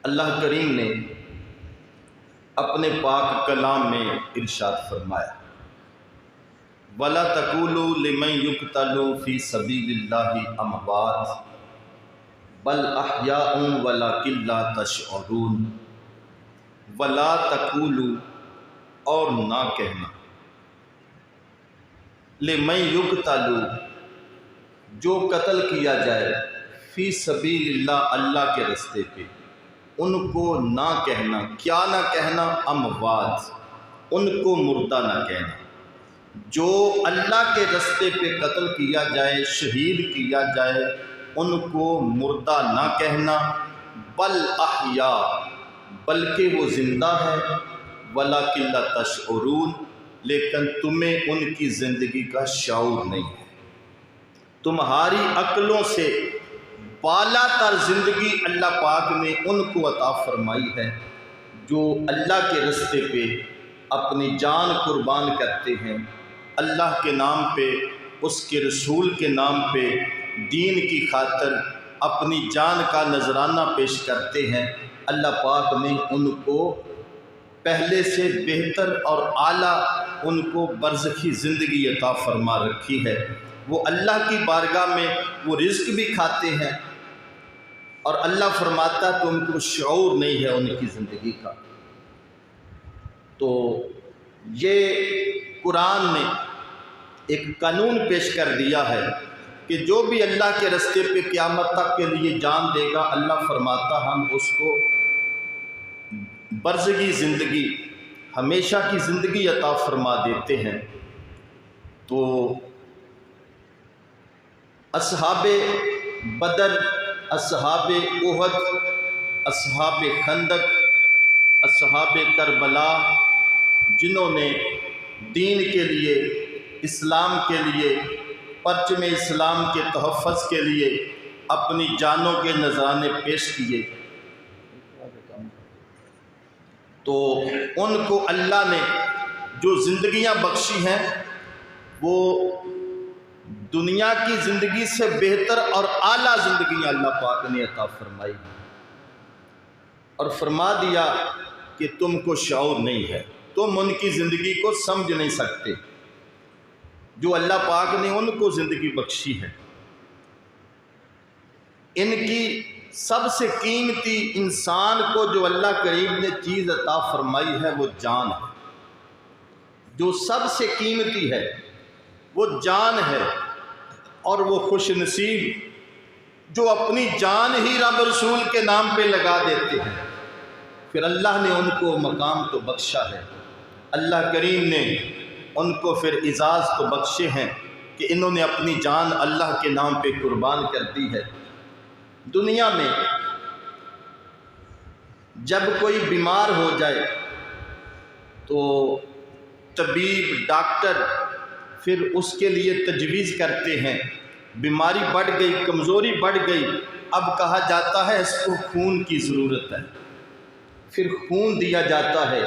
اللہ کریم نے اپنے پاک کلام میں ارشاد فرمایا، وَلَا تَقُولُوا لِمَنْ يُقْتَلُ فِي سَبِيلِ اللَّهِ أَمْوَاتٌ بَلْ أَحْيَاءٌ وَلَكِنْ لَا تَشْعُرُونَ۔ وَلَا تَقُولُوا، اور نہ کہنا، لِمَنْ يُقْتَلُ، جو قتل کیا جائے، فی سبیل اللہ، اللہ کے راستے پہ، ان کو نہ کہنا، کیا نہ کہنا، اموات، ان کو مردہ نہ کہنا۔ جو اللہ کے راستے پہ قتل کیا جائے، شہید کیا جائے، ان کو مردہ نہ کہنا، بل احیاء، بلکہ وہ زندہ ہے، وَلَكِنْ لَا تَشْعُرُونَ، لیکن تمہیں ان کی زندگی کا شعور نہیں ہے۔ تمہاری عقلوں سے بالا تر زندگی اللہ پاک نے ان کو عطا فرمائی ہے جو اللہ کے راستے پہ اپنی جان قربان کرتے ہیں، اللہ کے نام پہ، اس کے رسول کے نام پہ، دین کی خاطر اپنی جان کا نذرانہ پیش کرتے ہیں۔ اللہ پاک نے ان کو پہلے سے بہتر اور اعلیٰ ان کو برزخی زندگی عطا فرما رکھی ہے۔ وہ اللہ کی بارگاہ میں وہ رزق بھی کھاتے ہیں، اور اللہ فرماتا تو ان کو شعور نہیں ہے ان کی زندگی کا۔ تو یہ قرآن نے ایک قانون پیش کر دیا ہے کہ جو بھی اللہ کے راستے پہ قیامت تک کے لیے جان دے گا، اللہ فرماتا ہم اس کو برزخی زندگی، ہمیشہ کی زندگی عطا فرما دیتے ہیں۔ تو اصحاب بدر، اصحاب احد، اصحاب خندق، اصحاب کربلا، جنہوں نے دین کے لیے، اسلام کے لیے، پرچم اسلام کے تحفظ کے لیے اپنی جانوں کے نذرانے پیش کیے، تو ان کو اللہ نے جو زندگیاں بخشی ہیں وہ دنیا کی زندگی سے بہتر اور اعلیٰ زندگیاں اللہ پاک نے عطا فرمائی، اور فرما دیا کہ تم کو شعور نہیں ہے، تم ان کی زندگی کو سمجھ نہیں سکتے جو اللہ پاک نے ان کو زندگی بخشی ہے۔ ان کی سب سے قیمتی انسان کو جو اللہ کریم نے چیز عطا فرمائی ہے وہ جان ہے، جو سب سے قیمتی ہے وہ جان ہے، اور وہ خوش نصیب جو اپنی جان ہی رب رسول کے نام پہ لگا دیتے ہیں، پھر اللہ نے ان کو مقام تو بخشا ہے، اللہ کریم نے ان کو پھر اعزاز تو بخشے ہیں کہ انہوں نے اپنی جان اللہ کے نام پہ قربان کر دی ہے۔ دنیا میں جب کوئی بیمار ہو جائے تو طبیب، ڈاکٹر پھر اس کے لیے تجویز کرتے ہیں، بیماری بڑھ گئی، کمزوری بڑھ گئی، اب کہا جاتا ہے اس کو خون کی ضرورت ہے، پھر خون دیا جاتا ہے،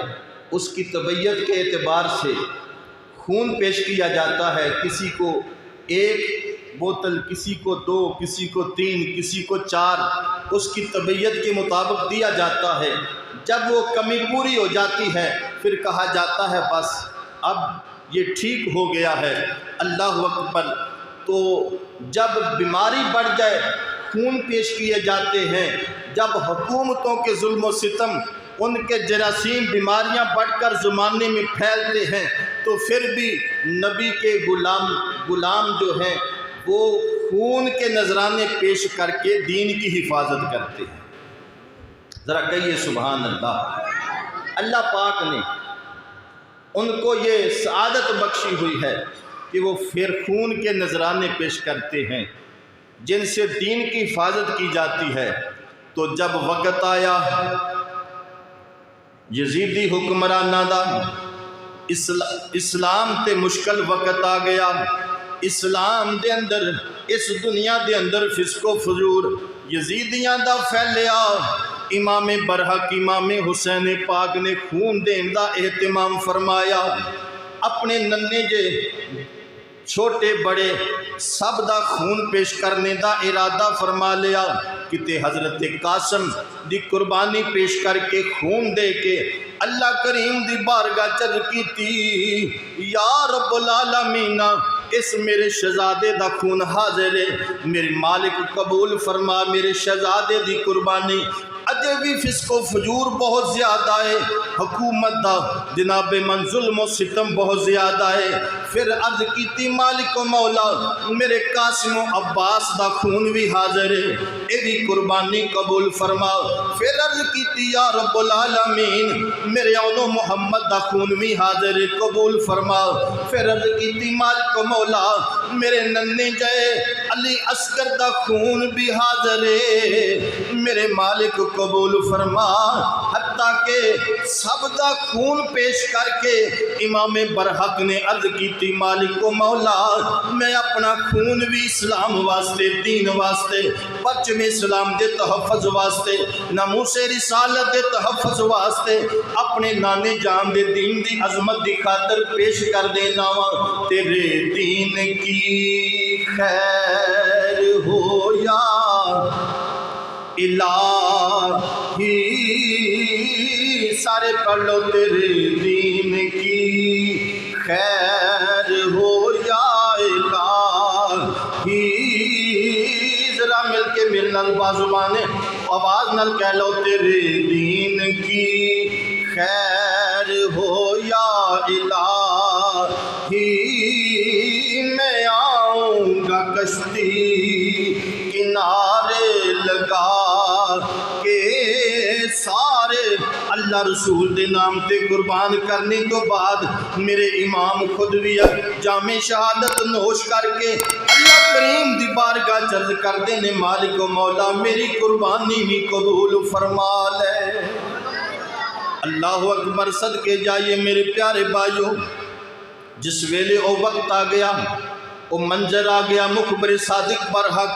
اس کی طبیعت کے اعتبار سے خون پیش کیا جاتا ہے، کسی کو 1 بوتل، کسی کو 2، کسی کو 3، کسی کو 4، اس کی طبیعت کے مطابق دیا جاتا ہے۔ جب وہ کمی پوری ہو جاتی ہے پھر کہا جاتا ہے بس اب یہ ٹھیک ہو گیا ہے، اللہ اکبر۔ تو جب بیماری بڑھ جائے خون پیش کیے جاتے ہیں، جب حکومتوں کے ظلم و ستم، ان کے جراثیم، بیماریاں بڑھ کر زمانے میں پھیلتے ہیں، تو پھر بھی نبی کے غلام جو ہیں وہ خون کے نذرانے پیش کر کے دین کی حفاظت کرتے ہیں۔ ذرا کہیے سبحان اللہ۔ اللہ پاک نے ان کو یہ سعادت بخشی ہوئی ہے کہ وہ پھر خون کے نذرانے پیش کرتے ہیں جن سے دین کی حفاظت کی جاتی ہے۔ تو جب وقت آیا یزیدی حکمراناں دا، اسلام تے مشکل وقت آ گیا، اسلام دے اندر، اس دنیا دے اندر فسق و فجور یزیدیاں دا پھیلیا۔ امام برحق امام حسین پاک نے خون دین دا اہتمام فرمایا، اپنے ننے جے چھوٹے بڑے سب دا خون پیش کرنے دا ارادہ فرما لیا۔ کتے حضرت قاسم دی قربانی پیش کر کے خون دے کے اللہ کریم دی بارگاہ چل کیتی یا رب العالمین اس میرے شہزادے دا خون حاضر ہے، میرے مالک قبول فرما میرے شہزادے دی قربانی۔ اجے بھی فسق و فجور بہت زیادہ ہے، حکومت دا جناب من ظلم و ستم بہت زیادہ ہے۔ پھر عرض کیتی مالک و مولا میرے قاسم و عباس دا خون بھی حاضر ہے، اے بھی قربانی قبول فرما۔ پھر عرض کیتی یا رب العالمین میرے اونو محمد دا خون بھی حاضر ہے، قبول فرما۔ پھر عرض کیتی مالک و مولا میرے ننے جے علی اصغر دا خون بھی حاضر ہے، میرے مالک قبول فرما۔ حتیٰ کہ سب دا خون پیش کر کے امام برحق نے عرض کیتی مالک و مولا میں اپنا خون بھی اسلام واسطے، دین واسطے، پرچم اسلام دے تحفظ واسطے، ناموس رسالت دے تحفظ واسطے، اپنے نانے جان دے دین دی عظمت دی خاطر پیش کر دینا وا۔ تیرے دین کی خیر ہو یا الہی، سارے پڑھ لو تیرے دین کی خیر ہو یا الہی، ذرا مل کے میرے نال بازوبانے آواز نال کہہ لو تیرے دین کی خیر ہو یا الہی، میں آؤں گا کشتی کنارے لگا کے سارے اللہ رسول دے نام تے قربان کرنے تو بعد میرے امام خود بھی جام شہادت نوش کر کے اللہ کریم دی بارگاہ چرز کر دینے مالک و مولا میری قربانی بھی قبول فرما لے۔ اللہ اکبر، صدقے جائیے میرے پیارے بھائیوں۔ جس ویلے او وقت آ گیا، او منظر آ گیا، مخبر صادق برحق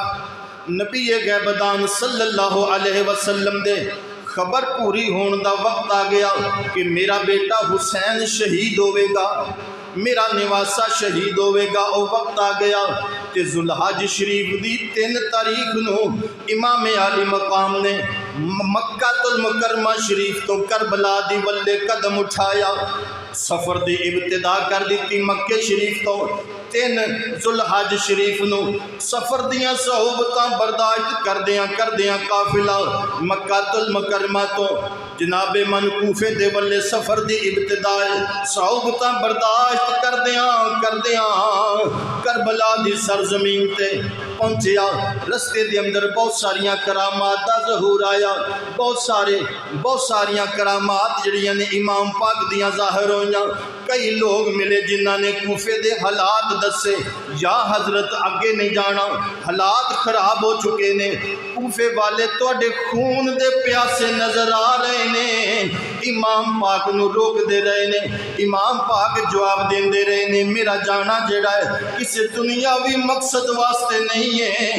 نبی غیبدان صلی اللہ علیہ وسلم دے خبر پوری ہون دا وقت آ گیا کہ میرا بیٹا حسین شہید ہوئے گا، میرا نواسا شہید ہوئے گا۔ او وقت آ گیا تے ذوالحج شریف دی 3 تاریخ نو امام عالی مقام نے مکہ المکرمہ شریف تو کربلا دی ولے قدم اٹھایا، سفر دی ابتدا کر دیتی مکہ شریف تو 3 ذوالحج شریف نو سفر دیاں صحبتاں برداشت کردیاں قافلہ مکہ المکرمہ تو جناب من کوفے دے ولے سفر دی ابتدا صحبتاں برداشت کردیاں کربلا دی سرزمین تے پہنچیا۔ رستے دے اندر بہت ساریاں کرامات دا ظہور آیا، بہت ساریاں کرامات جڑیاں نے امام پاک دیاں ظاہر ہوئیاں۔ کئی لوگ ملے جنہاں نے کوفے دے حالات دسے، یا حضرت اگے نہیں جانا، حالات خراب ہو چکے نے، کوفے والے تواڈے خون دے پیاسے نظر آ رہے نے۔ امام پاک نو روک دے رہے نے، امام پاک جواب دیندے رہے نے میرا جانا جڑا ہے کسی دنیاوی مقصد واسطے نہیں ہے،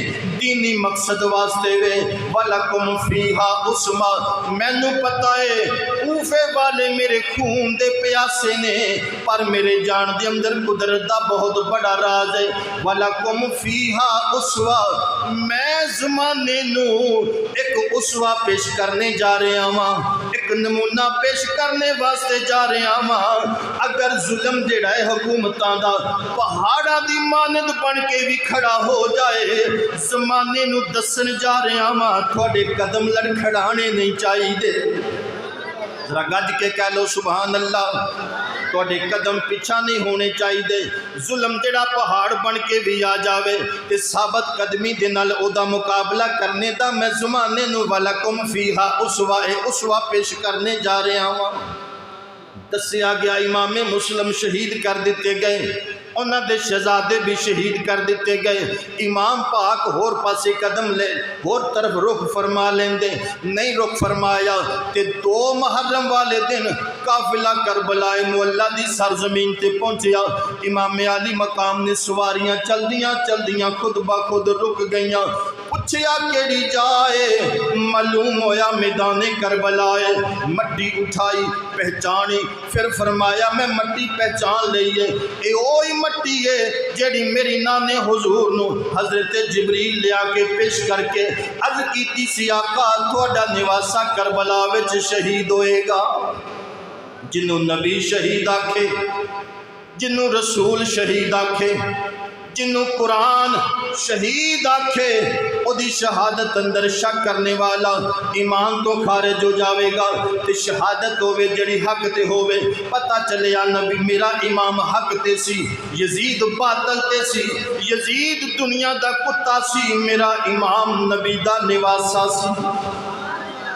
دینی مقصد واسطے وے۔ وَلَكُمْ فِيهَا عُصْمَةٌ، مینوں پتہ ہے کوفے والے میرے خون دے پیاسے نے، پر میرے جان دے اندر قدرت دا بہت بڑا راز ہے۔ وَلَكُمْ فِيهَا عُصْوَةٌ، میں زمانے نو ایک اسوہ پیش کرنے جا رہا ہاں، ایک نمونہ پیش کرنے واسطے جا رہا ہاں۔ اگر ظلم جڑا ہے حکومتاں دا پہاڑاں دی مانند بن کے بھی کھڑا ہو جائے، زمانے نو دسن جا رہا ہاں تھوڑے قدم لڑکھڑانے نہیں چاہیے۔ ذرا گج کے کہہ لو سبحان اللہ، تھوڑے قدم پیچھا نہیں ہونے چاہیے۔ ظلم جڑا پہاڑ بن کے بھی آ جاوے تے ثابت قدمی دے نال او دا مقابلہ کرنے دا میں زمانے نو وَلَكُمْ فِيهَا اسوہ پیش کرنے جا رہا ہوں۔ دسیا گیا امام مسلم شہید کر دیتے گئے، انہاں دے شہزادے بھی شہید کر دیتے گئے۔ امام پاک ہور پاسے قدم لے ہور طرف رخ فرما لیندے، نہیں رخ فرمایا تے 2 محرم والے دن قافلہ کربلا معلیٰ دی سرزمین تے پہنچیا۔ امام عالی مقام نے سواریاں چل دیاں خود بخود رک گئیاں۔ پچھیا کیڑی جائے معلوم ہویا میدان کربلائے مٹی اٹھائی پہچانی پھر فرمایا میں مٹی پہچان لئیے اے اوہی مٹی ہے جیڑی میری نانے حضور نو حضرت جبریل لیا کے پیش کر کے عرض کیتی سی آقا تھوڑا نواسا کربلا وچ شہید ہوئے گا جنہوں نبی شہید آکھے جنہوں رسول شہید آکھے جنہوں قرآن شہید آکھے او دی شہادت اندر شک کرنے والا ایمان تو خارج ہو جاوے گا تے شہادت ہوئے جڑی حق تے ہوئے پتہ چلے یا نبی میرا امام حق تے سی یزید باطل تے سی یزید دنیا دا کتا سی میرا امام نبی دا نواسا سی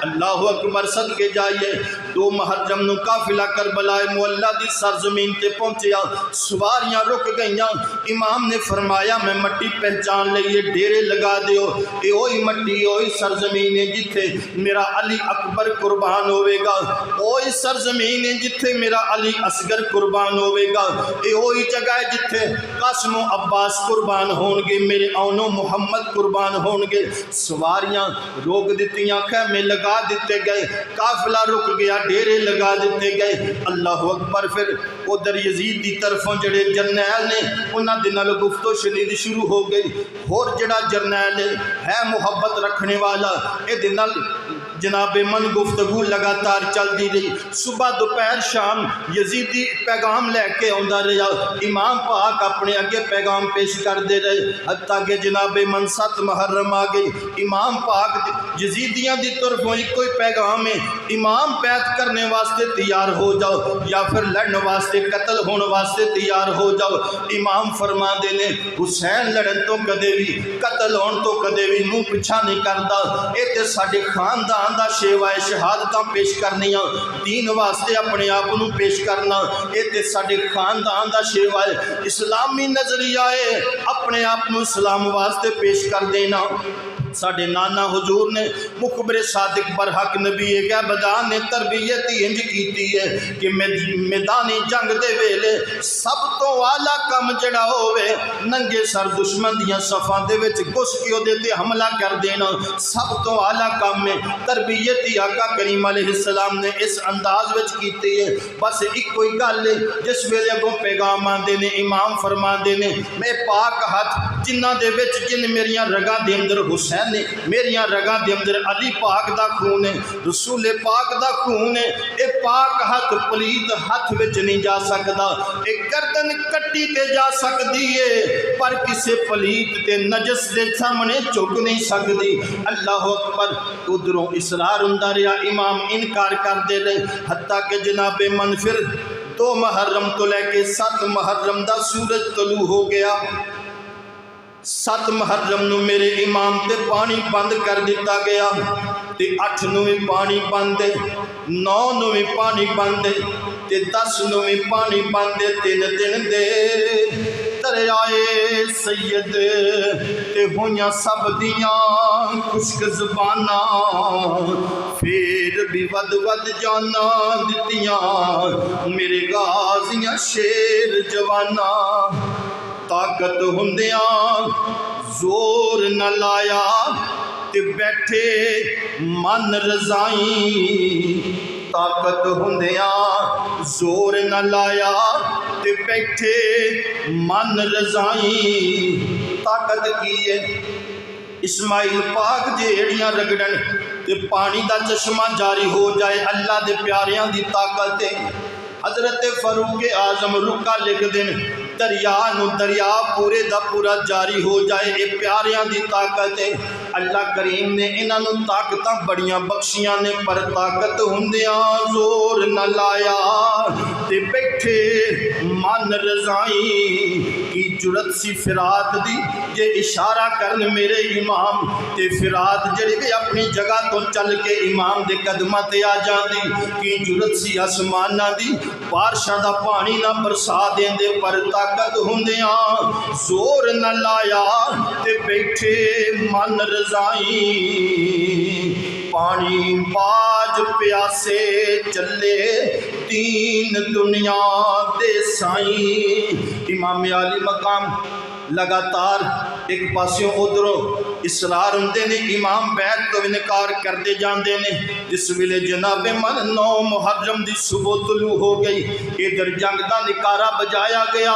اللہ اکبر صدقے جائیے 2 محرم نو قافلہ کربلا معلیٰ دی سرزمین تے پہنچیا سواریاں رک گئیاں امام نے فرمایا میں مٹی پہچان لئیے ڈیرے لگا دیو اے اوہی مٹی اوہی سرزمین ہے جتھے میرا علی اکبر قربان ہوئے گا اوہی سرزمین ہے جتھے میرا علی اصغر قربان ہوئے گا اے اوہی جگہ ہے جتھے قاسم و عباس قربان ہونگے میرے اونو محمد قربان ہونگے سواریاں روک دیتیاں خیمے لگا دیتے گئے قافلہ رک گیا ڈیرے لگا دیتے گئے اللہ اکبر پھر ادھر یزید دی طرفوں جڑے جرنیل نے انہاں دنال گفت و شنید شروع ہو گئی اور جڑا جرنیل ہے محبت رکھنے والا اے دنال جناب من گفتگو لگاتار چل دی رہی صبح دوپہر شام یزیدی پیغام لے کے آندا رہا امام پاک اپنے اگے پیغام پیش کر دے رہے حتیٰ کہ جناب من 7 محرم آ گئی امام پاک یزیدیاں دی طرفوں کوئی پیغام ہے امام بیعت کرنے واسطے تیار ہو جاؤ یا پھر لڑنے واسطے قتل ہونے واسطے تیار ہو جاؤ امام فرما دے نے حسین لڑن تو کدے بھی قتل ہون تو کدے بھی منہ پیچھا نہیں کردا اے تے ساڈے خاندان دا شیوائے شہادتاں پیش کرنیاں دین واسطے اپنے آپ نو پیش کرنا اے تے ساڈے خاندان دا شیوائے اسلامی نظریہ ہے اپنے آپ نو اسلام واسطے پیش کر دینا ساڑھے نانا حضور نے مخبر صادق برحق نبی غیبدہ نے تربیت انج کیتی ہے کہ میدان جنگ دے ویلے سب تو اعلیٰ کم جڑا ہوئے ننگے سر دشمن دیاں صفاں دے وچ گھس کے او دے تے حملہ کر دینا سب تو اعلیٰ کم میں تربیت آقا کریم علیہ السلام نے اس انداز وچ کیتی ہے بس ایک کوئی گل جس ویلے اگوں پیغام آندے نے امام فرما دے نے میں پاک ہاتھ جنہ دے وچ جن میریاں رگاں دے اندر حسین نے میریاں رگاں دے اندر علی پاک دا خون ہے رسول پاک دا خون ہے اے پاک ہاتھ پلید ہاتھ وچ نہیں جا سکدا اے گردن کٹی تے جا سکدی ہے پر کسے پلید تے نجس دے سامنے چک نہیں سکدی اللہ اکبر ادھروں اصرار ہوندا رہیا امام انکار کر دے رہے حتیٰ کہ جناب من پھر 2 محرم تو لے کے 7 محرم دا سورج طلوع ہو گیا 7 محرم نو میرے امام تے پانی بند کر دیتا گیا تے 8 نو بھی پانی بند 9 نو بھی پانی بند تے 10 نو بھی پانی بند 3 دن دے دریائے سید تے ہویاں سب دیاں خشک زباناں پھر بھی ود ود جانا دتیاں میرے غازیاں شیر جواناں طاقت ہندیاں زور نہ لایا تے بیٹھے من رضائیں طاقت ہندیاں زور نہ لایا تے بیٹھے من رضائیں طاقت کی ہے اسماعیل پاک جیڑیاں رگڑن تے پانی دا چشمہ جاری ہو جائے اللہ دے پیاریاں دی طاقت ہے حضرت فاروق اعظم رکا لکھ دن دریا نو دریا پورے دا پورا جاری ہو جائے اے پیاریاں دی طاقت ہے اللہ کریم نے انہاں نو طاقتاں بڑیاں بخشیاں نے پر طاقت ہندیاں زور نہ لایا تے بیٹھے من رضائیں کی جرت سی فرات دی یہ اشارہ کرن میرے امام تے فرات جڑی بھی اپنی جگہ تو چل کے امام دے قدمہ تے آ جاندی کی جرت سی آسمانہ دی بارشاں دا پانی نہ برسا دین دے پر طاقت ہندیاں زور نہ لایا تے بیٹھے من رضائیں پانی باج پیاسے چلے 3 دنیا دے سائیں امام عالی مقام لگاتار ایک پاسوں ادھروں اسرار ہوندے نے، امام بیت تو انکار کرتے جاندے نے۔ جس ویلے جناب من 9 محرم دی صبح طلوع ہو گئی، ادھر جنگ دا نکارا بجایا گیا۔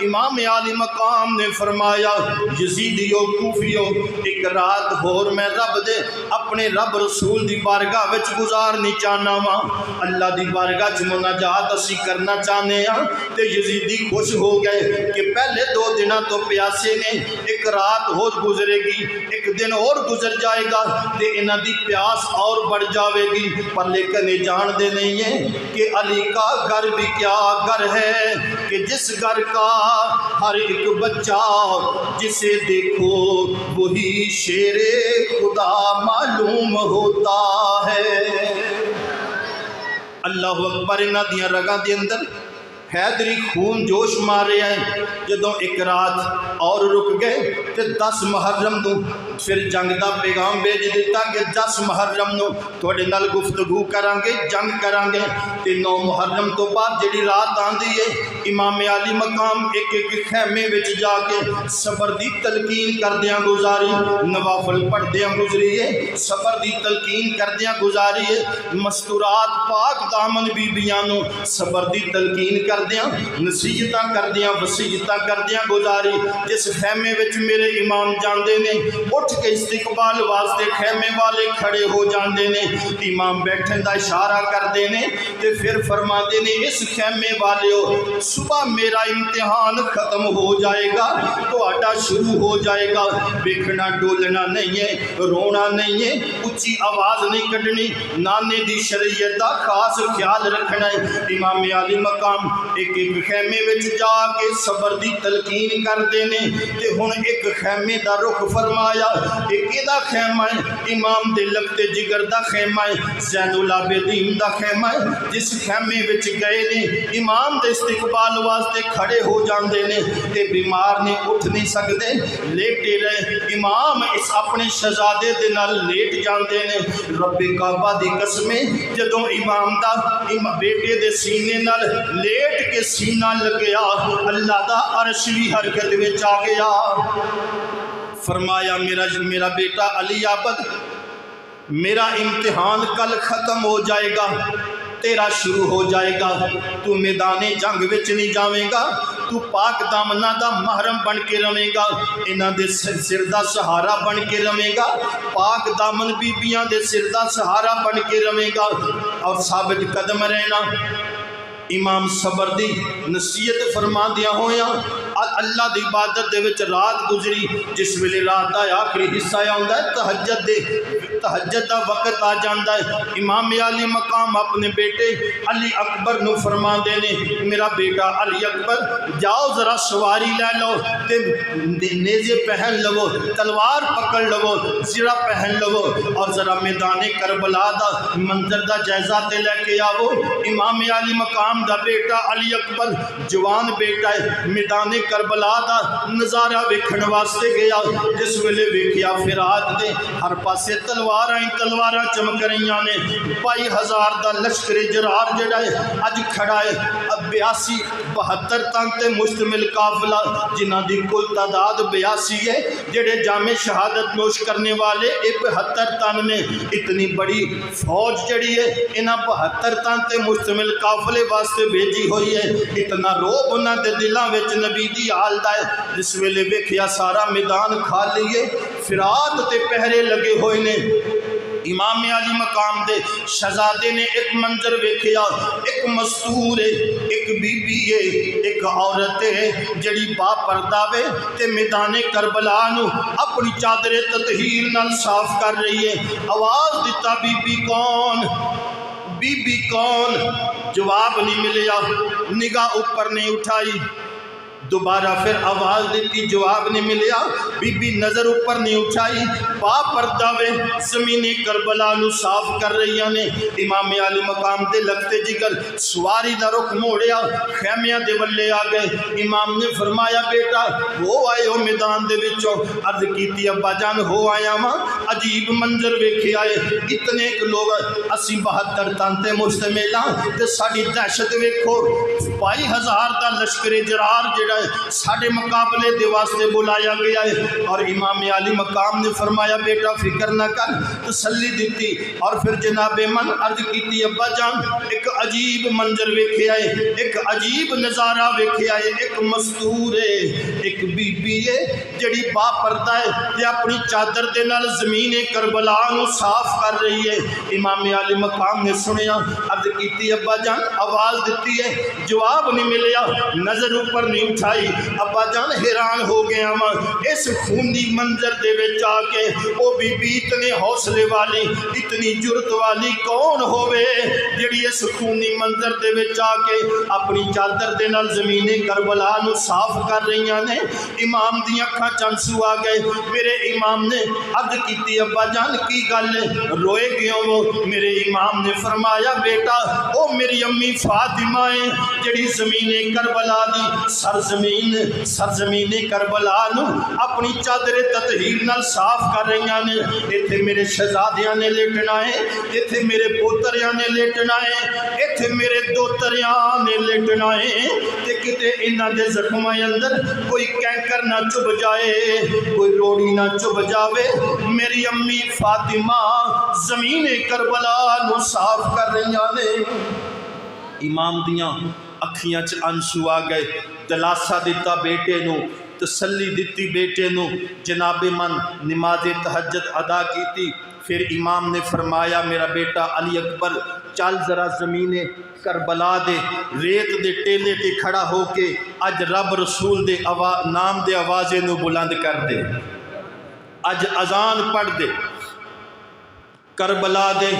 امام عالی مقام نے فرمایا یزیدیو کوفیو ایک رات ہور میں رب دے اپنے رب رسول دی بارگاہ وچ گزارنی چاہنا وا، اللہ دی بارگاہ چ مناجات اسی کرنا چاہنے ہاں۔ تے یزیدی خوش ہو گئے کہ پہلے 2 دنوں تو پیاسے نے، ایک رات ہور گزرے گی، ایک دن اور گزر جائے گا تے انہاں دی پیاس اور بڑھ جاوے گی، پر لیکن یہ جان دے نہیں ہیں کہ علی کا گھر بھی کیا گھر ہے کہ جس گھر کا ہر ایک بچہ جسے دیکھو وہی شیر خدا معلوم ہوتا ہے۔ اللہ اکبر۔ انہاں دیاں رگاں دے اندر حیدری خون جوش مارے ہیں۔ جدوں ایک رات اور رک گئے تے 10 محرم نو پھر جنگ دا پیغام بھیج دیتا کہ 10 محرم نو تھوڑے نال گفتگو کران گے، جنگ کران گے۔ تے 9 محرم تو بعد جڑی رات آندی ہے، امام عالی مقام ایک ایک خیمے وچ جا کے صبر دی تلقین کردیاں گزاری، نوافل پڑھدیاں گزری ہے، صبر دی تلقین کردیاں گزاری ہے۔ مستورات پاک دامن بیبیاں نو صبر دی تلقین کردیاں، نصیحتاں کردیاں، وصیتاں کردیاں گزاری۔ جس خیمے وچ میرے امام جاندے نے، اٹھ کے استقبال واسطے خیمے والے کھڑے ہو جاندے نے، امام بیٹھن دا اشارہ کردے نے تے پھر فرماندے نے اس خیمے والےو صبح میرا امتحان ختم ہو جائے گا، تہاڈا شروع ہو جائے گا۔ ویکھنا ڈولنا نہیں ہے، رونا نہیں ہے، اچھی آواز نہیں کڈنی، نانے دی شریعت دا خاص خیال رکھنا ہے۔ امام عالی مقام ایک ایک خیمے وچ جا کے صبر دی تلقین کردے نے تے ہن ایک خیمے دا رخ فرمایا۔ ایک دا خیمہ ہے امام دے لگتے جگر دا خیمہ ہے، زین العابدین دا خیمہ ہے۔ جس خیمے وچ گئے نے امام دے استقبال واسطے کھڑے ہو جاندے نے تے بیمار نے اٹھ نہیں سکدے، لیٹے رہے۔ امام اس اپنے شہزادے دے نال لیٹ جاندے نے۔ رب کعبہ دی قسمیں جدوں امام دا بیٹے دے سینے نال لیٹ کے سینہ لگیا، اللہ دا عرش بھی حرکت وچ آ گیا۔ فرمایا میرا بیٹا علی عابد، میرا امتحان کل ختم ہو جائے گا، تیرا شروع ہو جائے گا۔ تو میدان جنگ وچ نہیں جاویں گا، تو پاک دامنا دا محرم بن کے رہے گا، انہاں دے سر دا سہارا بن کے رہے گا، پاک دامن بیبیاں دے سر دا سہارا بن کے رہے گا اور ثابت قدم رہنا۔ امام صبر دی نصیحت فرما دیا ہویا اللہ دی عبادت دے وچ رات گزری۔ جس ویلے رات دا آخری حصہ آندا ہے، تہجد دا وقت آ جاندا ہے۔ امام عالی مقام اپنے بیٹے علی اکبر نو فرما دے نے، میرا بیٹا علی اکبر جاؤ ذرا سواری لے لو تے نیزے پہن لو، تلوار پکڑ لو، زرہ پہن لو اور ذرا میدان کربلا دا منظر دا جائزہ تے لے کے آو۔ امام عالی مقام دا بیٹا علی اکبر جوان بیٹا ہے، میدان کربلا دا نظارہ ویکھن واسطے گیا۔ جس ویلے ویکھیا فرات دے ہر پاسے تلواراں چمک رہیاں نے۔ 22,000 دا لشکر جرار جڑا ہے اج کھڑا ہے، 82-72 تن تے مشتمل قافلہ جنہاں دی کل تعداد 82 ہے، جڑے جامع شہادت نوش کرنے والے 72 تن نے۔ اتنی بڑی فوج جڑی ہے انہاں 72 تن تے مشتمل قافلے واسطے بھیجی ہوئی ہے۔ اتنا روب انہاں دے دلاں وچ نبی دی حال دا ہے۔ جس ویلے ویکھیا سارا میدان خالی ہے، فرات تے پہرے لگے ہوئے نے۔ امام عالی مقام دے شہزادے نے ایک منظر ویکھیا، ایک مستور ہے، ایک بی بی ہے، ایک عورت ہے جڑی با پردہ وے تے میدان کربلا نو اپنی چادر تطہیر نال صاف کر رہی ہے۔ آواز دیتا بی بی کون؟ بی بی کون؟ جواب نہیں ملیا، نگاہ اوپر نہیں اٹھائی، دوبارہ پھر آواز دیتی، جواب نہیں ملیا، بی بی نظر اوپر نہیں اٹھائی، با پردہ وے زمین کربلا نو صاف کر رہی نے۔ امام عالی مقام دے لگتے جگر سواری دا رخ موڑیا، خیمیاں دے ولے آ گئے۔ امام نے فرمایا بیٹا ہو آئے ہو میدان دے وچوں؟ عرض کیتی ابا جان ہو آیا ماں، عجیب منظر ویکھے آئے، اتنے ایک لوگ 80-72 تن تے مشتمل تے ساڈی دہشت ویکھو، 22,000 دا لشکر جرار جڑا ہے ساڈے مقابلے دے واسطے بلایا گیا ہے۔ اور امام عالی مقام نے فرمایا بیٹا فکر نہ کر، تسلی دیتی۔ اور پھر جناب من عرض کیتی ابا جان ایک عجیب منظر ویکھیا ہے، ایک عجیب نظارہ ویکھیا ہے، ایک مستور ہے، ایک بی بی ہے جڑی با پردہ ہے تے اپنی چادر دے نال زمین کربلا نو صاف کر رہی ہے۔ امام عالی مقام نے سنیا، عرض کیتی ابا جان آواز دیتی ہے، جواب نہیں ملیا، نظر اوپر نہیں اٹھائی۔ ابا جان حیران ہو گیا ماں اس خونی منظر دے وچ آ کے او بی بی اتنے حوصلے والی اتنی جرت والی کون ہوئے جڑی اس خونی منظر دے وچ آ کے اپنی چادر دے نال زمین کربلا نو صاف کر رہیاں نے۔ امام دی اکھاں چنسو آ گئے۔ میرے امام نے عرض کیتی ابا جان کی گل روئے کیوں وہ؟ میرے امام نے فرمایا بیٹا او میری امی فاطمہ ہے جڑی زمین کربلا دی سرزمین کربلا نو اپنی چادر تطہیر نال صاف کر رہیاں نے۔ ایتھے میرے شہزادیاں نے لیٹنا ہے، ایتھے میرے پوتریاں نے لیٹنا ہے، ایتھے میرے دوتریاں نے لیٹنا ہے تے کتے انہاں دے زخماں اندر کوئی کینکر نہ چب جائے، کوئی روڑی نہ چب جاوے۔ میری امی فاطمہ زمین کربلا نو صاف کر رہیاں نے۔ امام دیاں اکھیاں چ انسو آ گئے، دلاسا دیتا بیٹے نو، تسلی دیتی بیٹے نو۔ جناب من نماز تہجد ادا کیتی۔ پھر امام نے فرمایا میرا بیٹا علی اکبر چل ذرا زمین کربلا دے ریت دے ٹیلے تے کھڑا ہو کے اج رب رسول دے نام دے آوازے نو بلند کر دے، اج اذان پڑھ دے۔ کربلا دے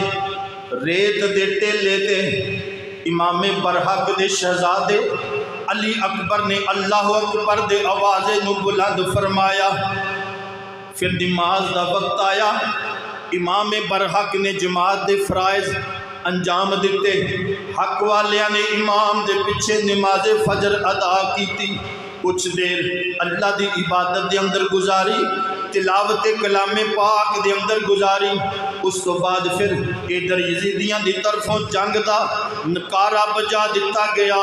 ریت دے ٹیلے تے امام برحق دے شہزادے علی اکبر نے اللہ اکبر دے آوازے نو بلند فرمایا۔ پھر نماز دا وقت آیا، امام برحق نے جماعت دے فرائض انجام دیتے، حق والیاں نے امام دے پیچھے نماز فجر ادا کیتی، کچھ دیر اللہ دی عبادت دے اندر گزاری، تلاوت کلام پاک دے اندر گزاری۔ اس تو بعد پھر ادھر یزیدیاں دی طرفوں جنگ دا نکارہ بجا دیتا گیا۔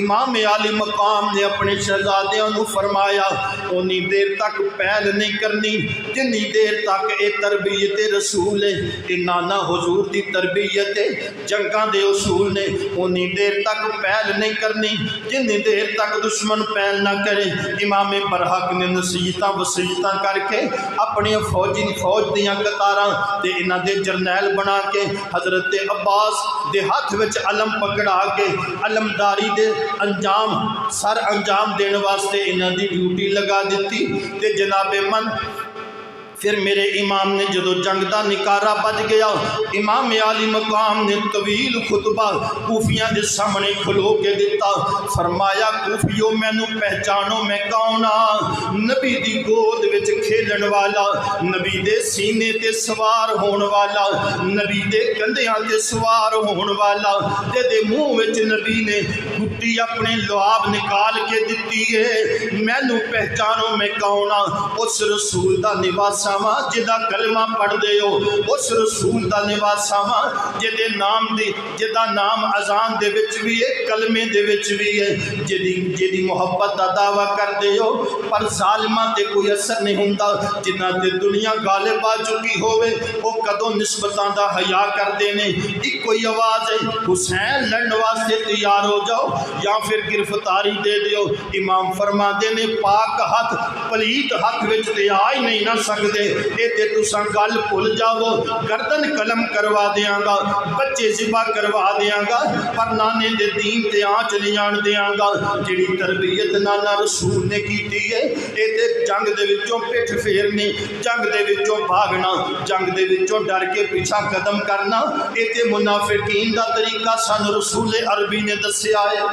امام عالی مقام نے اپنے شہزادیاں نو فرمایا اونی دیر تک پہل نہیں کرنی جنی دیر تک اے تربیت رسول ہے، اے نانا حضور دی تربیت جنگاں دے اصول نے۔ اونی دیر تک پہل نہیں کرنی جنی دیر تک دشمن پہل نہ کرے۔ امام برحق نے نصیحتاں وصیتاں کر کے اپنی فوج دیاں قطاراں تے انہاں دے جرنیل بنا کے حضرت عباس دے ہاتھ وچ علم پکڑا کے علمداری دے سر انجام دین واسطے انہاں دی ڈیوٹی لگا دیتی۔ تے جناب من پھر میرے امام نے جدو جنگ دا نکارہ بج گیا، امام عالی مقام نے طویل خطبہ کوفیاں دے سامنے کھلو کے دیتا۔ فرمایا کوفیو مینو پہچانو میں کون ہاں؟ نبی دی گود وچ کھیلن والا، نبی دے سینے تے سوار ہون والا، نبی دے کندھیاں تے سوار ہون والا، دے منہ وچ نبی نے گھٹی اپنے لعاب نکال کے دتی ہے۔ مینو پہچانو میں کون ہاں؟ اس رسول دا نواسا واں جدا کلمہ پڑھ دے ہو، اس رسول دا نواسا واں جدا نام اذان دے وچ بھی ہے، کلمے دے وچ بھی ہے، جدی محبت دا دعویٰ کر دے ہو، پر ظالمہ تے کوئی اثر نہیں ہوندا۔ جنہاں تے دنیا غالب آ چکی ہوئے وہ کدوں نسبتاں دا حیا کر دینے۔ ایک کوئی آواز ہے حسین لڑن واسطے تیار ہو جاؤ یا پھر گرفتاری دے دیو۔ امام فرما دینے پاک ہاتھ پلیت ہاتھ وچ تے آ ہی نہیں نہ سکدے، اے تے تساں گل بھول جاؤ، گردن قلم کروا دیاں گا، بچے ذبح کروا دیاں گا، پر نانے دے دین تے آنچ نہیں آن دیاں گا۔ جڑی تربیت نانا رسول نے کیتی ہے اے تے جنگ دے وچوں پٹھ پھیرنی، جنگ دے وچوں بھاگنا، جنگ دے وچوں ڈر کے پیچھا قدم کرنا، اے تے منافقین دا طریقہ سن رسول عربی نے دسیا ہے۔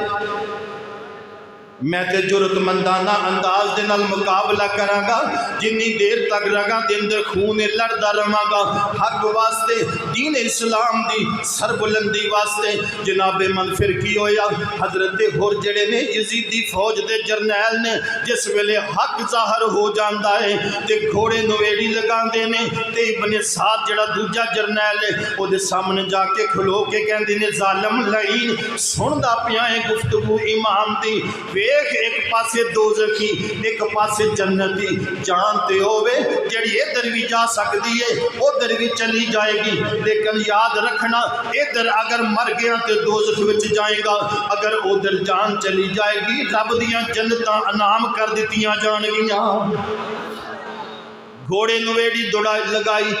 میں تے جرت مندانہ انداز دے نال مقابلہ کراں گا جنی دیر تک رگاں دے اندر خون لڑدا رہاں گا حق واسطے، دین اسلام دی سربلندی واسطے۔ جناب من پھر کی ہویا؟ حضرت ہور جڑے نے یزیدی فوج دے جرنیل نے جس ویلے حق ظاہر ہو جاندا ہے تے گھوڑے نویڑی لگاندے نے تے ابن سعد جڑا دوجا جرنیل ہے او دے سامنے جا کے کھلو کے کہندے نے ظالم لعین سندا پیا ہے گفتگو امام دی، ویخ ایک پاسے دوزخی ایک پاسے جنتی، جان تے ہووے جڑی ادھر بھی جا سکتی ہے ادھر بھی چلی جائے گی، لیکن یاد رکھنا ادھر اگر مر گیا تو دوزخ وچ جائے گا، اگر ادھر جان چلی جائے گی رب دیاں جنتاں انعام کر دتیاں جان گیاں۔ گھوڑے نویڑی دوڑائی لگائی،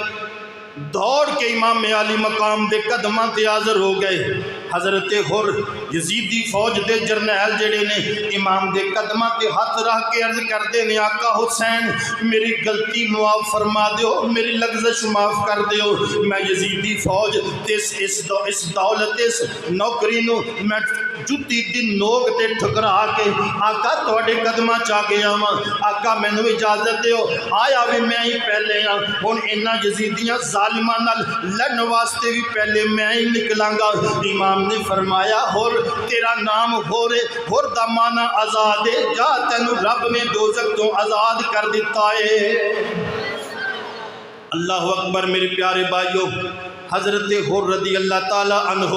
دوڑ کے امام علی مقام دے قدماں تے حاضر ہو گئے۔ حضرت حر یزیدی فوج دے جرنیل جڑے نے امام دے قدماں تے ہاتھ رکھ کے عرض کردے نے آقا حسین میری غلطی معاف فرما دیو، میری لغزش معاف کر دیو، میں یزیدی فوج اس دولت اس نوکری نو میں جُتی دی نوک تے ٹھکرا کے آقا تواڈے قدماں چا گیا ہاں، آقا مینوں اجازت دیو آیا بھی میں ہی پہلے ہاں، ہن انہاں یزیدیاں ظالماں نال لڑن واسطے بھی پہلے میں ہی نکلاں گا۔ امام نے فرمایا ہور تیرا نام ہورے، ہور دا معنی آزاد ہے، جا تینو رب نے دوزخ تو آزاد کر دیتا ہے۔ اللہ اکبر میرے پیارے بھائیو، حضرت حر رضی اللہ تعالیٰ عنہ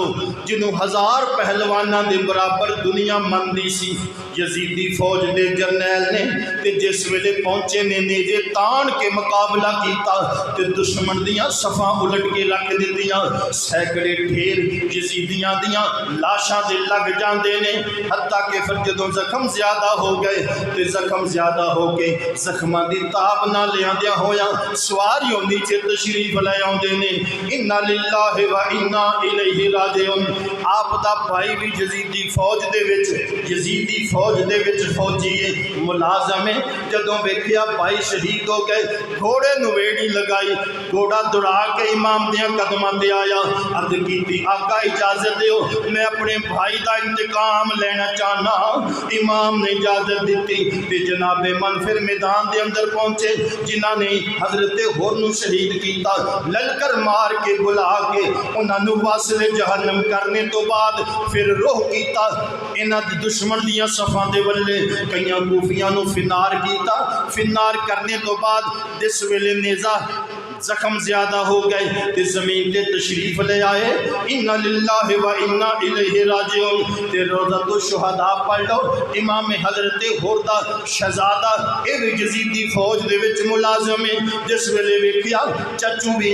جنہوں 1000 پہلوانہ دے برابر دنیا مندی سی، یزیدی فوج دے جرنیل نے تے جس ویلے پہنچے نے نیزے تان کے مقابلہ کیتا تے دشمن دیاں صفاں الٹ کے رکھ دیتیاں، سینکڑے ڈھیر یزیدیاں دیاں لاشاں دے لگ جاندے نے، حتیٰ کہ پھر جدوں زخم زیادہ ہو گئے تے زخم زیادہ ہو کے زخماں دی تاب نہ لیاندیاں ہویاں سواریوں نیچے تشریف لے آوندے نے۔ اِنَّا لِلَّهِ وَإِنَّا إِلَيْهِ رَاجِعُونَ۔ آپ دا بھائی بھی یزیدی فوج دے وچ فوجی ہے، ملازم ہے، جدوں ویکھیا بھائی شہید ہو گئے گھوڑے نویڑی لگائی، گھوڑا دوڑا کے امام دیاں قدماں تے آیا، عرض کیتی آقا اجازت دیو میں اپنے بھائی دا انتقام لینا چاہنا۔ امام نے اجازت دیتی تے جناب من پھر میدان دے اندر پہنچے، جنہاں نے حضرت حر نو شہید کیتا، للکر مار کے بلا کے انہاں نو واصل جہنم کرنے تو بعد پھر روح کیتا انہاں دشمن دیاں صفاں دے ولے کئیاں کوفیاں نو فنار کیتا، فنار کرنے تو بعد جس ویلے نیزہ زخم زیادہ ہو گئے تے زمین تے تشریف لے آئے، اِنَّا لِلَّهِ وَإِنَّا إِلَيْهِ رَاجِعُونَ تے روضۃ الشہداء پڑھ لو۔ امام حضرت حر دا شہزادہ اے یزیدی فوج دے وچ ملازم ہے، جس ویلے ویکھیا چچو بھی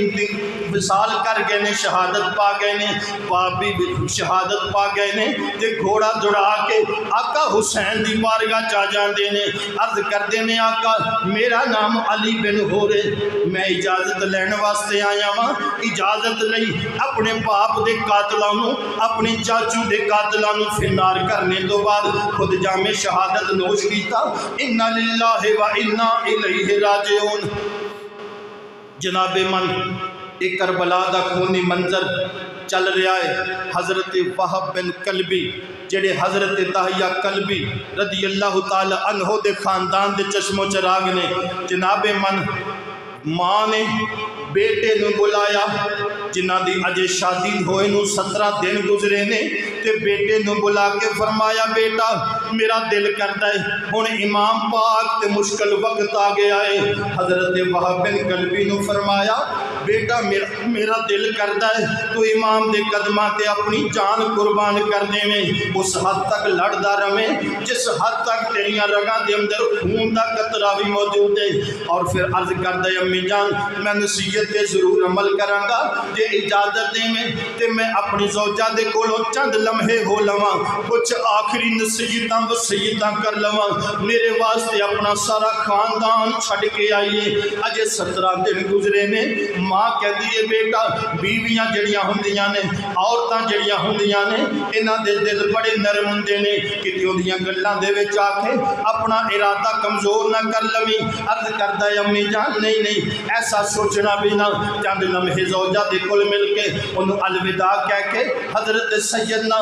وصال کر گئے نے، شہادت پا گئے نے، باپ بھی شہادت پا گئے نے تے گھوڑا دوڑا کے آقا حسین دی بارگاہ چا جاندے نے، عرض کردے نے آقا میرا نام علی بن حر ہے، میں اجازت لین واسطے آیا ہاں، اجازت نہیں اپنے باپ دے قاتلاں نو اپنے چاچو دے قاتلاں نو فنار کرنے تو بعد خود جامع شہادت نوش کیتا، اِنَّا لِلَّهِ وَإِنَّا إِلَيْهِ رَاجِعُونَ۔ جناب من ایک کربلا دا خونی منظر چل رہا ہے، حضرت وہب بن کلبی جڑے حضرت داہیہ کلبی رضی اللہ تعالی عنہ دے خاندان دے چشم و چراغ نے، جناب من ماں نے بیٹے نو بلایا جنہ دی اجے شادی ہوئے نو 17 دن گزرے نے، تے بیٹے نو بلا کے فرمایا بیٹا میرا دل کرتا ہے ہن امام پاک تے مشکل وقت آ گیا ہے۔ حضرت وہب بن کلبی نو فرمایا بیٹا میرا دل کرتا ہے تو امام دے قدماں تے اپنی جان قربان کر دے میں، اس حد تک لڑدا رہے جس حد تک تیریاں رگاں دے اندر خون دا قطرہ بھی موجود ہے۔ اور پھر عرض کردا ہے امی جان میں نصیحت تے ضرور عمل کراں گا، جے اجازت دے میں تے میں اپنی زوجہ دے کولوں چند لمحے ہو لواں، کچھ آخری نصیحتاں وصیتاں کر لواں، میرے واسطے اپنا سارا خاندان چھڈ کے آئیے، اجے 17 دن گزرے نے۔ ماں کہدی ہے بیٹا بیویاں جڑیاں ہوندیاں نے، عورتاں جڑیاں ہوندیاں نے، انہاں دے دل بڑے نرم ہوندے نے، کتے اودیاں گلاں دے وچ آ کے اپنا ارادہ کمزور نہ کر لویں۔ عرض کردا ہے امی جان نہیں ایسا سوچنا بھی نہ، چند لمحے زوجہ دے کول مل کے انہوں الوداع کہہ کے حضرت سیدنا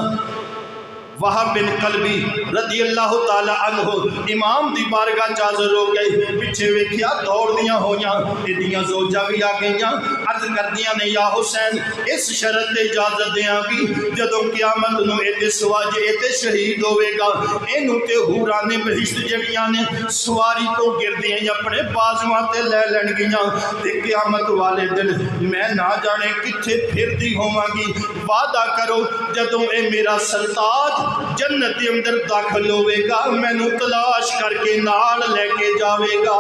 وہب بن کلبی رضی اللہ تعالی عنہ امام دی بارگاہ حاضر ہو گئے، پیچھے ویکھیا دوڑ دیاں ہویاں، ایدیاں زوجہ بھی آ گئیاں، عرض کردیاں نے یا حسین اس شرط تے اجازت دیاں گی جدوں قیامت نو ایتے سواج ایتے شہید ہوے گا، اینوں تے حوراں بہشت جڑیاں نے سواری تو گردیاں اپنے بازواں تے لے لین گیاں، تے قیامت والے دن میں نہ جانے کتھے پھردی ہوواں گی، وعدہ کرو جدوں اے میرا سرتاج جنت کے اندر داخل ہوئے گا مینوں تلاش کر کے نال لے کے جاوے گا۔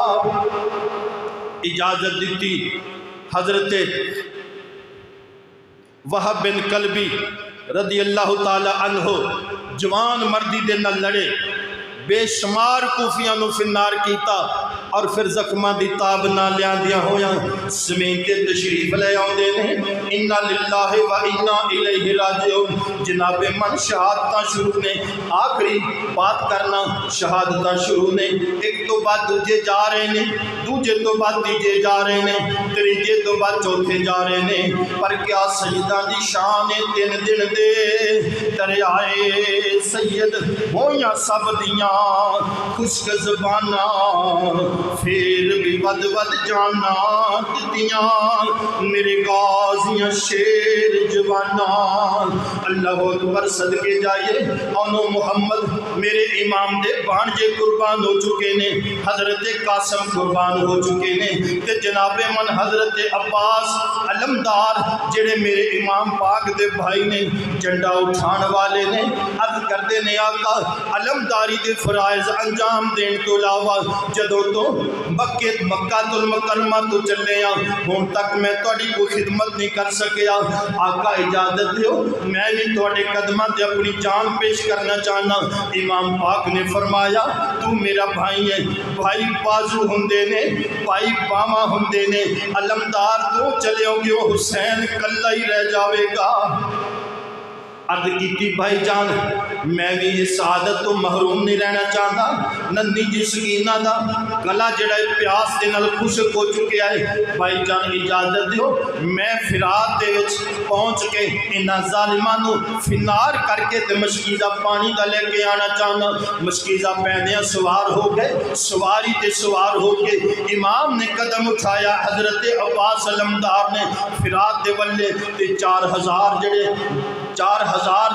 اجازت دیتی حضرت وہب بن کلبی رضی اللہ تعالی عنہ جوان مردی دے نال لڑے، بے شمار کوفیاں نو فنار کیتا، اور پھر زخماں دی تاب نہ لیاندیاں ہویاں زمین تے تشریف لے آوندے نے۔ انا للہ و انا الیہ راجعون۔ جناب من شہادتاں شروع نے، آخری بات کرنا شہادتاں شروع نے، ایک تو بعد دوجے جا رہے نے، دوجے تو بعد تیجے جا رہے نے، تیجے تو بعد چوتھے جا رہے نے، پر کیا سیداں دی شان ہے 3 دن دے دریائے سید ہویاں سب دیاں خشک زباناں، پھر بھی ود ود جانا دتیاں میرے غازیاں شیر جواناں۔ اللہ اکبر، صدقے جائیے اونو محمد میرے امام دے بانجے قربان ہو چکے نے، حضرت قاسم قربان ہو چکے نے، تے جناب من حضرت عباس علمدار جڑے میرے امام پاک دے بھائی نے، جھنڈا اٹھان والے نے، عرض کردے نے آقا علمداری دے فرائض انجام دین تو علاوہ جدوں تو مکہ المکرمہ تو چلے ہون تک میں تھوڑی کوئی خدمت نہیں کر سکیا۔ آقا اجازت دیو میں بھی تھوڑے قدمہ تے اپنی جان پیش کرنا چاہنا۔ امام پاک نے فرمایا تو میرا بھائی ہے، بھائی بازو ہندے نے، بھائی باما ہندے نے، علمدار تو چلے ہو گے وہ حسین کلہ ہی رہ جاوے گا۔ عرض کیتی بھائی جان میں بھی یہ سعادت تو محروم نہیں رہنا چاہتا، ننی جی سکینہ دا گلا جڑا پیاس دے نال خشک ہو چکے ہے، بھائی جان اجازت دیو میں فرات دے وچ پہنچ کے انہاں ظالماں نو فنار کر کے تے مشکیزہ پانی دا لے کے آنا چاہنا۔ مشکیزہ پیندیاں سوار ہو گئے، سواری تے سوار ہو کے امام نے قدم اٹھایا، حضرت عباس علمدار نے فرات دے ولے تے 4000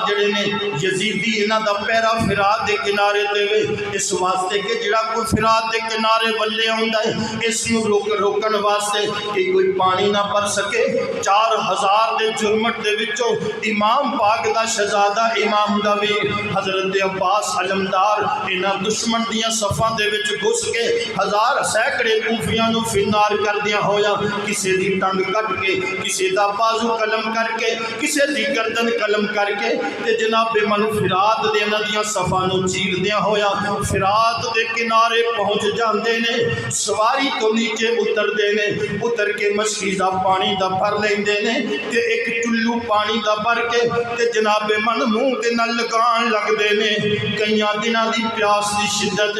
جڑے نے یزیدی انہاں دا پیرا فرات دے کنارے تے وے، اس واسطے کہ جڑا کوئی فرات دے کنارے ولے ہوندا ہے اس نو روکن واسطے کہ کوئی پانی نہ بھر سکے۔ 4000 دے جرمٹ دے وچوں امام پاک دا شہزادہ امام دا ویر حضرت عباس علمدار انہاں دشمن دیاں صفاں دے وچ گھس کے ہزار سینکڑے کوفیاں نو فنار کر دیا ہویا، کسے دی ٹنگ کٹ کے، کسے دا بازو قلم کر کے، کسے دی گردن قلم کر کے، تے جناب من فرات دے ندیاں صفاں نو چیر دیا ہویا فرات دے کنارے پہنچ جاندے نے، سواری تو نیچے اتر دے نے، اتر کے مشکیزہ پانی دا بھر لیندے نے، تے ایک چلو پانی دا بھر کے تے جناب من منہ دے نال لگان لگ دے نے، کئیاں دناں دی پیاس دی شدت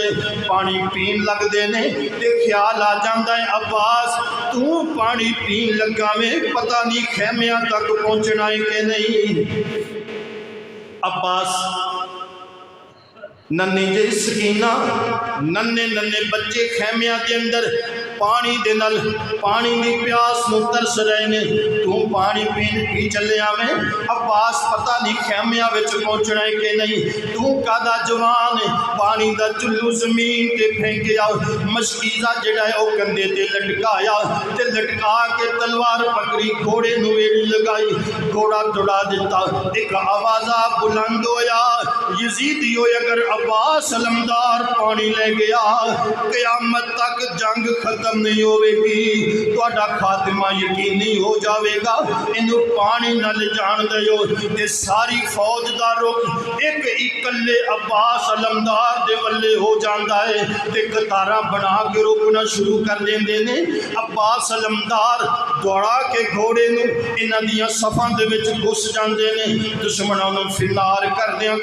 پانی پین لگ دے نے، تے خیال آ جاندا ہے عباس تو پانی پین لگا میں پتہ نہیں خیمیاں تک پہنچنا ہے کہ نہیں۔ عباس ننی جی سکینہ ننے بچے خیمیاں دے اندر پانی دے نال پانی دی پیاس نو ترس رہے نے، تو پانی پین پی چلے آویں، عباس پتہ نہیں خیمیاں وچ پہنچنا ہے کہ نہیں، تو کادا جوان پانی دا چلو زمین تے پھینکیا، مشکیزہ جڑا ہے او کندھے تے لٹکایا تے لٹکا کے تلوار پکڑی گھوڑے نو ویلی لگائی، گھوڑا دوڑا دیتا، ایک آوازہ بلند ہویا یزیدی ہوئے اگر عباس علمدار پانی لے گیا قیامت تک جنگ ختم نہیں ہوئے گی، تہاڈا خاتمہ یقینی ہو جاوے گا، انہوں پانی نہ لے جان دیو۔ تے ساری فوج دا رخ ایک اکلے عباس علمدار دے ولے ہو جاندا ہے تے قطاراں بنا کے روکنا شروع کر دیندے نے۔ عباس علمدار دوڑا کے گھوڑے نو انہاں دیاں صفاں دے وچ گھس جاندے نے، دشمناں نو فنار کردیاں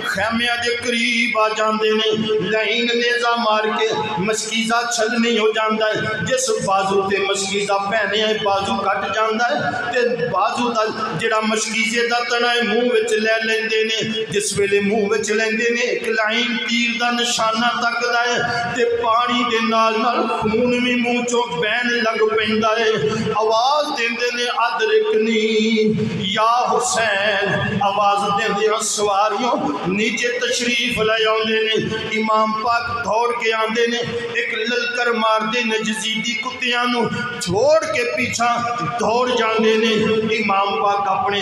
خیمیاں دے قریب آ جاندے نے، لائن نیزہ مار کے مشکیزہ چھلنی ہو جاندہ ہے، جس بازو تے مشکیزہ پہنے ہیں بازو کٹ جاندہ ہے تے بازو دا جڑا مشکیزے دا تنہ منہ وچ لے لیندے نے، جس ویلے منہ وچ لیندے نے ایک لائن تیر دا نشانہ تک دا ہے تے پانی دے نال خون بھی منہ چوں بہن لگ پیندا ہے، آواز دیندے نے ادرکنی یا حسین آواز دیندے سواریوں نیچے تشریف لے آندے نے، امام پاک دوڑ کے آندے نے، ایک للکر مار دے نے، یزیدی کتیاں نو چھوڑ کے پیچھا دوڑ جاندے نے۔ امام پاک اپنے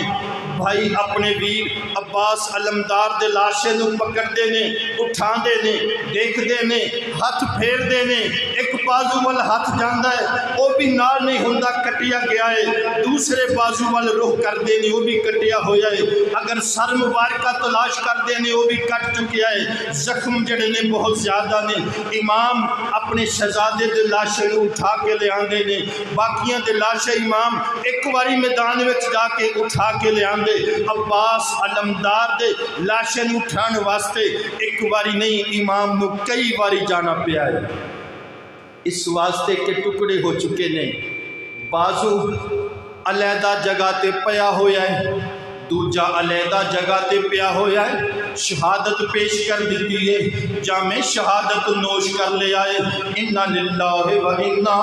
بھائی اپنے ویر عباس علمدار دے لاشے نو پکڑ دے نے، اٹھا دے نے، دیکھ دے نے، ہاتھ پھیر دے نے، ایک بازو وال ہاتھ جاندہ ہے وہ بھی نال نہیں ہندہ کٹیا گیا ہے، دوسرے بازو وال روح کر دے نے وہ بھی کٹیا ہویا ہے، اگر سر مبارکہ تلاش کر دے نے وہ بھی کٹ چکیا ہے، زخم جڑے نے بہت زیادہ نے۔ امام اپنے شہزادے دے لاشے نو اٹھا کے لے آندے نے، باقیاں دے لاشے امام ایک واری میدان وچ جا کے اٹھا کے لے آندے، عباس علمدار دے لاشے نو اٹھان واسطے ایک واری نہیں امام نو کئی واری جانا پیا ہے، اس واسطے کے ٹکڑے ہو چکے نے، بازو علیحدہ جگہ تے پیا ہویا ہے، دوجا علیحدہ جگہ تے پیا ہویا ہے، شہادت پیش کر دیتی ہے، جامع شہادت نوش کر لے آئے، انا للہ و انا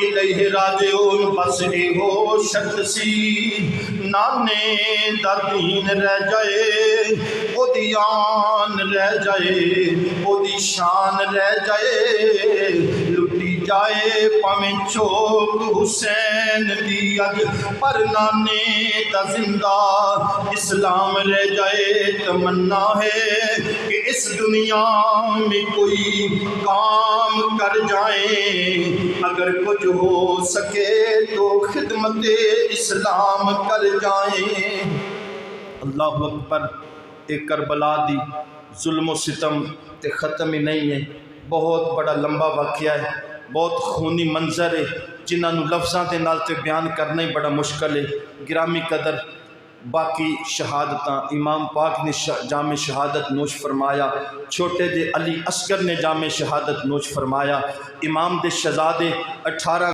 الیہ راجعون، بس اے ہو شرط سی نانے دا دین رہ جائے، او دی آن رہ جائے، او دی شان رہ جائے، لٹی جائے پامیں چوک حسین دی اج، پر نانے دا زندہ اسلام رہ جائے۔ تمنا ہے کہ اس دنیا میں کوئی کام کر جائیں، اگر کچھ ہو سکے تو خدمت اسلام کر جائیں۔ اللہ اکبر۔ ایک کربلا دی ظلم و ستم تے ختم ہی نہیں ہے، بہت بڑا لمبا واقعہ ہے، بہت خونی منظر ہے جنہاں نو لفظاں دے نال تے بیان کرنا ہی بڑا مشکل ہے۔ گرامی قدر باقی شہادتاں امام پاک نے جامع شہادت نوش فرمایا، چھوٹے جے علی اصغر نے جامع شہادت نوش فرمایا، امام دے شہزادے 18